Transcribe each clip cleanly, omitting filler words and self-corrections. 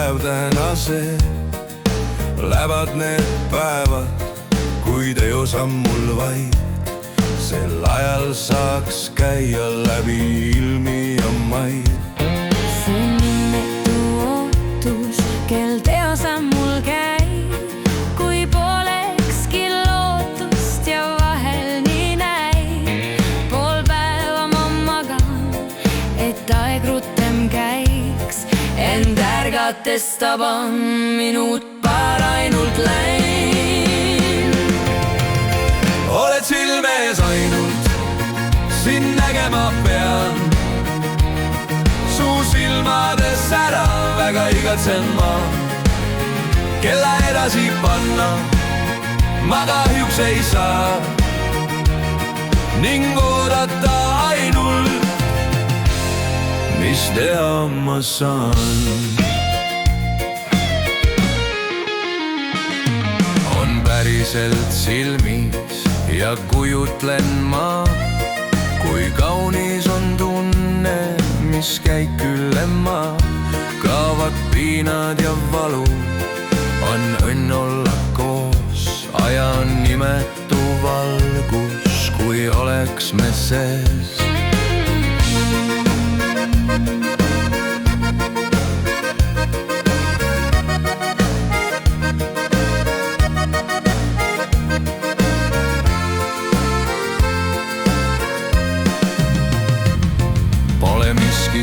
päev täna see. Lähevad need päevad, kuid ei osa mul vaid. Sel ajal saaks käia läbi ilmi ja maid. See nimetu ootus, kel teosa mul käib, kui polekski lootust ja vahel nii näib. Pool päeva ma magan, et aeg rutem käiks, end ärgates taban minut paar ainult läinud. Oled silme ees ainult, sind nägema pean. Su silmades ära väga igatsen ma. Kella edasi panna ma kahjuks ei saa. Ning oodata ainult, mis teha ma saan. On päriselt silmis ja kujutlen ma, kui kaunis on tunne, mis käib ülema. Kaovad piinad ja valu, on õnn olla koos. Ajan nimetu valgus, kui oleks me sees.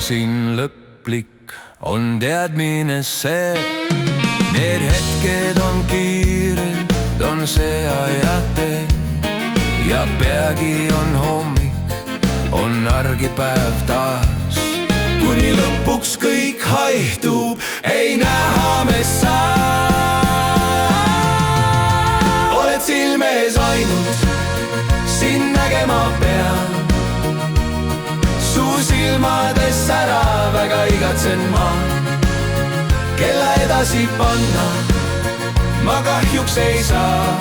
Siin lõplik on teadmine see, need hetked on kiired, on see ajatee. Ja peagi on hommik, on argipäev taas. Kuni lõpuks kõik haihtub, ei näha me saa. Oled silme ees ainult, sind nägema pean. Su silmades ära väga igatsen ma. Kella edasi panna ma kahjuks ei saa.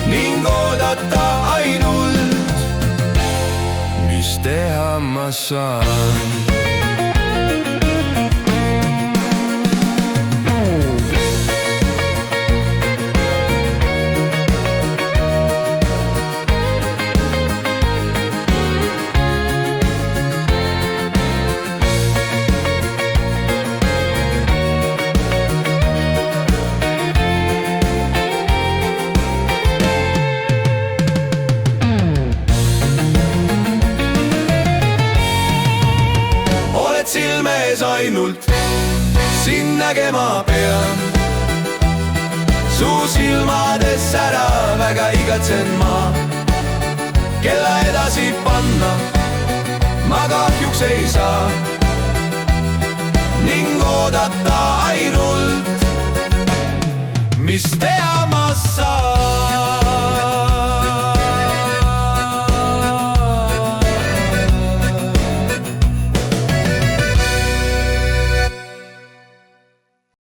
Ning oodata ainult, mis teha ma saan. Silme ees ainult, sind nägema pean. Su silmades ära väga igatsen ma. Kella edasi panna ma kahjuks ei saa. Ning oodata ainult, mis teha ma saan.